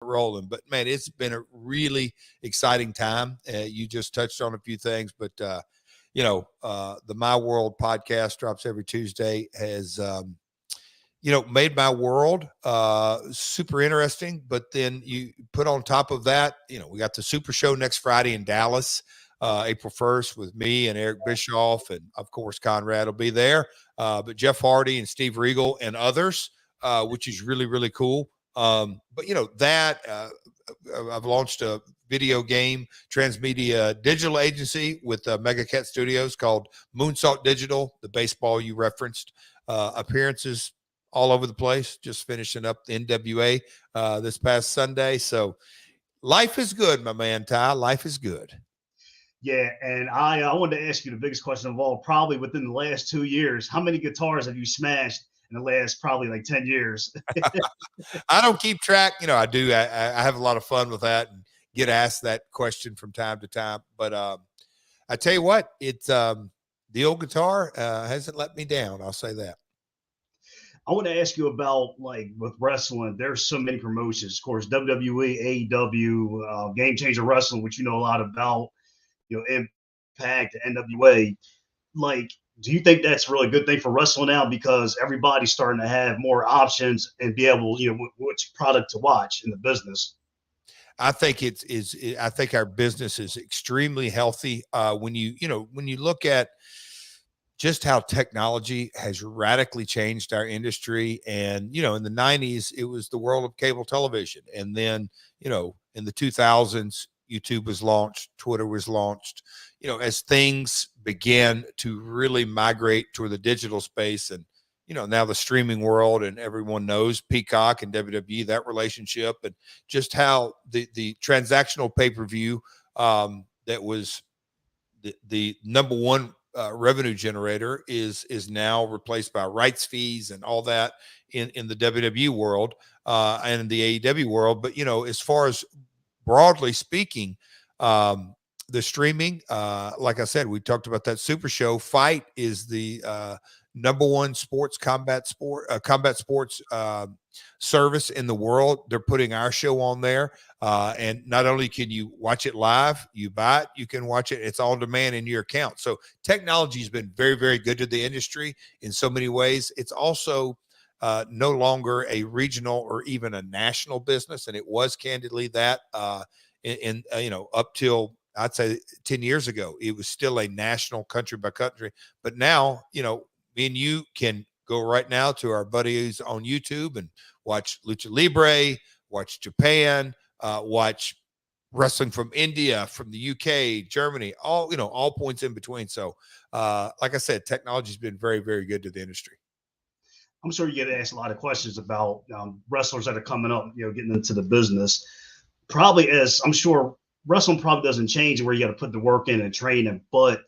rolling. But man, it's been a really exciting time. You just touched on a few things, but the My World podcast drops every Tuesday has made my world super interesting. But then you put on top of that, we got the Super Show next Friday in Dallas, April 1st, with me and Eric Bischoff, and of course Conrad will be there. But Jeff Hardy and Steve Regal and others, which is really, really cool. But I've launched a video game transmedia digital agency with Mega Cat Studios called Moonsault Digital. The baseball you referenced, appearances all over the place. Just finishing up the NWA this past Sunday. So life is good, my man, Ty. Life is good. Yeah, and I wanted to ask you the biggest question of all, probably within the last 2 years. How many guitars have you smashed in the last probably like 10 years? I don't keep track. I do. I have a lot of fun with that and get asked that question from time to time. But I tell you what, it's the old guitar hasn't let me down. I'll say that. I want to ask you about, like, with wrestling, there's so many promotions. Of course, WWE, AEW, Game Changer Wrestling, which you know a lot about, Impact, NWA. Like, do you think that's really a good thing for wrestling now, because everybody's starting to have more options and be able, which product to watch in the business? I think I think our business is extremely healthy. When you look at just how technology has radically changed our industry. And, in the 90s, it was the world of cable television. And then, in the 2000s, YouTube was launched, Twitter was launched, as things began to really migrate toward the digital space. And, now the streaming world, and everyone knows Peacock and WWE, that relationship, and just how the transactional pay-per-view that was the number one revenue generator is now replaced by rights fees and all that in the WWE world and the AEW world. But, as far as broadly speaking, the streaming, like I said, we talked about that Super Show. Fight is the number one combat sports service in the world. They're putting our show on there. And not only can you watch it live, you buy it, you can watch it. It's on demand in your account. So technology has been very, very good to the industry in so many ways. It's also no longer a regional or even a national business. And it was candidly that up till I'd say 10 years ago, it was still a national country by country. But now, me and you can go right now to our buddies on YouTube and watch Lucha Libre, watch Japan, watch wrestling from India, from the UK, Germany, all points in between. So, like I said, technology has been very, very good to the industry. I'm sure you get asked a lot of questions about wrestlers that are coming up, getting into the business. Probably, as I'm sure wrestling probably doesn't change where you got to put the work in and training. But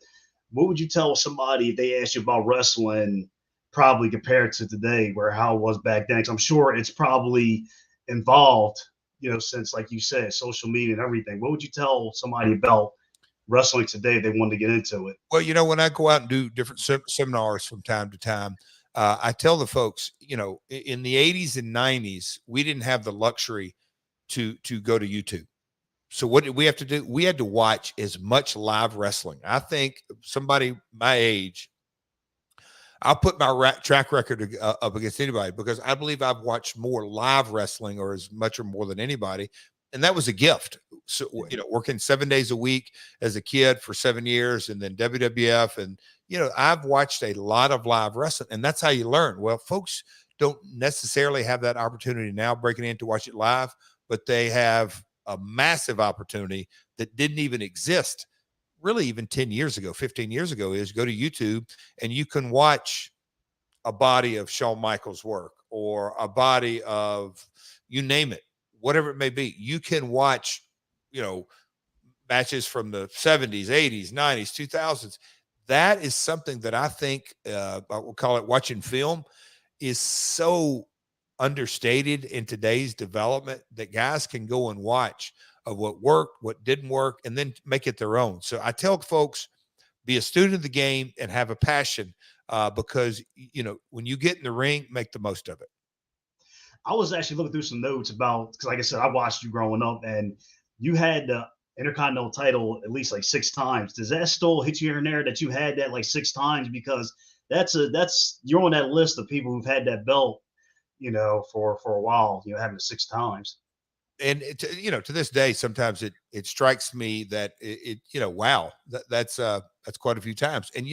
what would you tell somebody if they asked you about wrestling, probably compared to today, where how it was back then? 'Cause I'm sure it's probably involved, since, like you said, social media and everything. What would you tell somebody about wrestling today if they wanted to get into it? Well, when I go out and do different seminars from time to time, I tell the folks, in the 80s and 90s, we didn't have the luxury to go to YouTube. So what did we have to do? We had to watch as much live wrestling. I think somebody my age, I'll put my track record up against anybody, because I believe I've watched more live wrestling, or as much or more than anybody. And that was a gift. So, working 7 days a week as a kid for 7 years, and then WWF. And, I've watched a lot of live wrestling, and that's how you learn. Well, folks don't necessarily have that opportunity now breaking in to watch it live, but they have a massive opportunity that didn't even exist really even 10 years ago, 15 years ago, is go to YouTube and you can watch a body of Shawn Michaels work, or a body of, you name it, whatever it may be. You can watch, matches from the 70s, 80s, 90s, 2000s. That is something that I think, I will call it watching film, is so understated in today's development, that guys can go and watch of what worked, what didn't work, and then make it their own. So I tell folks, be a student of the game and have a passion, because, when you get in the ring, make the most of it. I was actually looking through some notes about, because like I said, I watched you growing up, and you had the Intercontinental title at least like 6 times. Does that still hit you here and there that you had that like 6 times? Because that's you're on that list of people who've had that belt, for a while, having it 6 times. And to this day, sometimes it strikes me that wow, that's quite a few times. And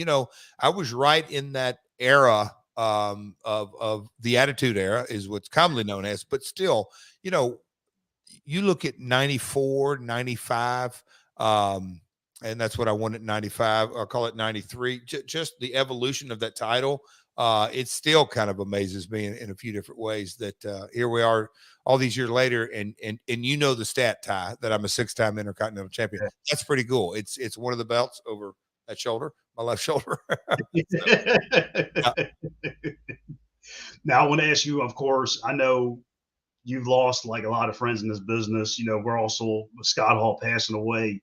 I was right in that era of the Attitude Era, is what's commonly known as, but still, you know, you look at 94, 95, and that's what I won at 95, or call it 93, just the evolution of that title. It still kind of amazes me in a few different ways that here we are all these years later, and the stat, Ty, that I'm a 6-time Intercontinental champion. That's pretty cool. It's one of the belts over that shoulder, my left shoulder. So, Now, I want to ask you, of course, I know you've lost like a lot of friends in this business. We're also Scott Hall passing away,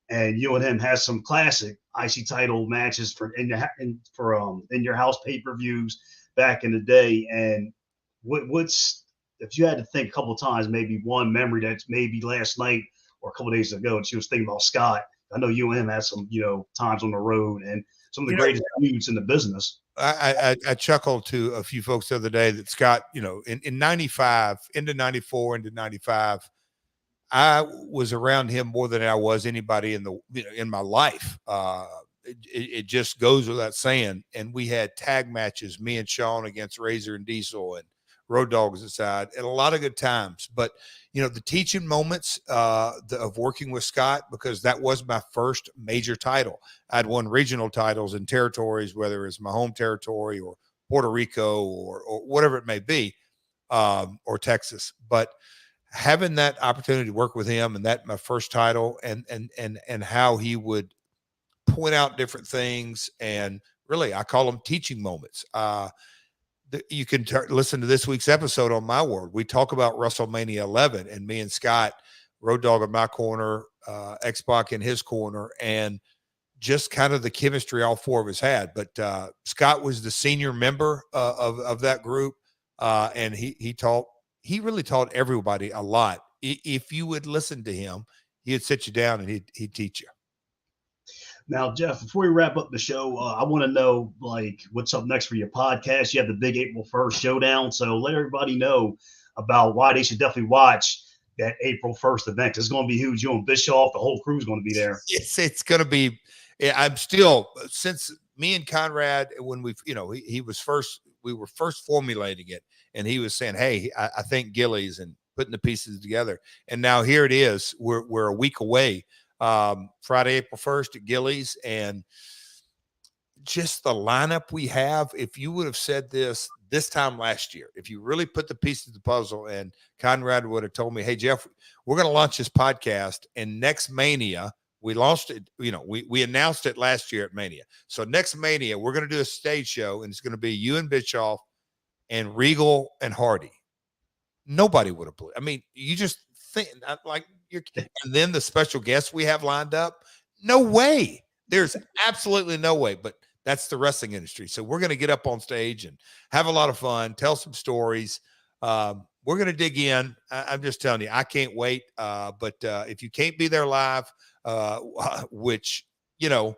and you and him has some classic IC title matches in your house pay-per-views back in the day. And what's if you had to think a couple of times, maybe one memory that's maybe last night or a couple of days ago, and she was thinking about Scott. I know you and him had some, times on the road and some of the greatest feuds in the business. I chuckled to a few folks the other day that Scott, in 95, into 94, into 95, I was around him more than I was anybody in my life. It just goes without saying. And we had tag matches, me and Sean against Razor and Diesel, and Road Dogs aside, and a lot of good times. But the teaching moments of working with Scott, because that was my first major title. I'd won regional titles in territories, whether it's my home territory or Puerto Rico or whatever it may be, or Texas. But having that opportunity to work with him, and that my first title, and how he would point out different things, and really I call them teaching moments. You can listen to this week's episode on My World. We talk about WrestleMania 11, and me and Scott, Road Dogg in my corner, X-Pac in his corner, and just kind of the chemistry all four of us had. But Scott was the senior member of that group, and he really taught everybody a lot. If you would listen to him, he'd sit you down and he'd teach you. Now, Jeff, before we wrap up the show, I want to know, like, what's up next for your podcast. You have the big April 1st showdown. So let everybody know about why they should definitely watch that April 1st event. It's going to be huge. You and Bischoff, the whole crew is going to be there. It's going to be, I'm still, since me and Conrad, when he was first, we were first formulating it, and he was saying, hey, I think Gillies, and putting the pieces together. And now here it is. We're a week away. Friday, April 1st at Gillies, and just the lineup we have. If you would have said this time last year, if you really put the pieces of the puzzle, and Conrad would have told me, hey, Jeff, we're going to launch this podcast, and next Mania, we launched it, we announced it last year at Mania. So next Mania, we're going to do a stage show, and it's going to be you and Bischoff and Regal and Hardy. Nobody would have believed. I mean, you just think like and then the special guests we have lined up. No way. There's absolutely no way. But that's the wrestling industry. So we're going to get up on stage and have a lot of fun, tell some stories. We're going to dig in. I'm just telling you, I can't wait. But if you can't be there live, which, the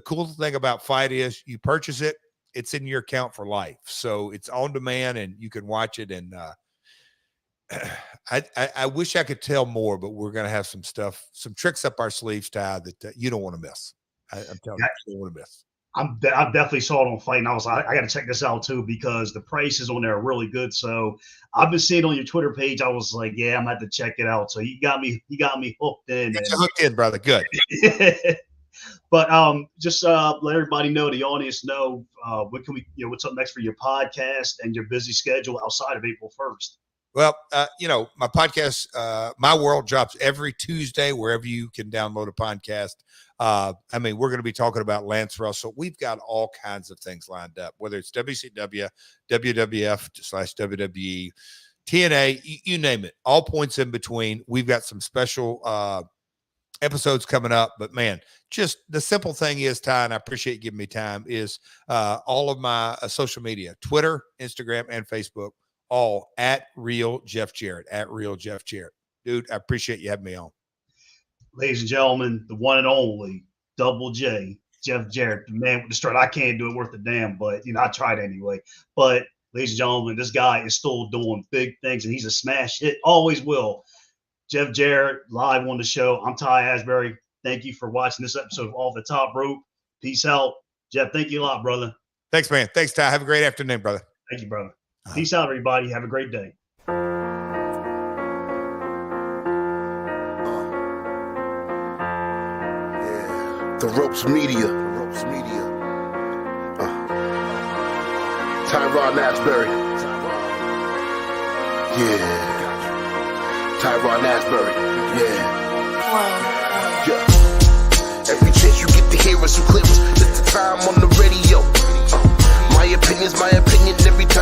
cool thing about Fight is you purchase it, it's in your account for life. So it's on demand, and you can watch it. And I wish I could tell more, but we're going to have some stuff, some tricks up our sleeves, Ty, that you don't want to miss. I'm telling you, you don't want to miss. I definitely saw it on Fight, and I was like, I got to check this out too, because the prices on there are really good. So I've been seeing on your Twitter page. I was like, yeah, I'm gonna have to check it out. So you got me hooked in. Get you hooked in, brother. Good. But just let everybody know, the audience know, what can we, what's up next for your podcast and your busy schedule outside of April 1st. Well, my podcast, My World, drops every Tuesday wherever you can download a podcast. We're going to be talking about Lance Russell. We've got all kinds of things lined up, whether it's WCW, WWF/WWE, TNA, you name it, all points in between. We've got some special episodes coming up, but man, just the simple thing is, Ty, and I appreciate you giving me time, is all of my social media, Twitter, Instagram, and Facebook, all at Real Jeff Jarrett, at Real Jeff Jarrett. Dude, I appreciate you having me on. Ladies and gentlemen, the one and only Double J, Jeff Jarrett, the man with the strut. I can't do it worth a damn, but I tried anyway. But ladies and gentlemen, this guy is still doing big things, and he's a smash hit. Always will. Jeff Jarrett, live on the show. I'm Ty Asbury. Thank you for watching this episode of Off the Top Rope. Peace out. Jeff, thank you a lot, brother. Thanks, man. Thanks, Ty. Have a great afternoon, brother. Thank you, brother. Peace out, everybody. Have a great day. The Ropes Media. Tyrone Asbury. Yeah. Tyrone Asbury. Yeah. Every chance you get to hear us, some clips. It's the time on the radio. My opinion's my opinion every time.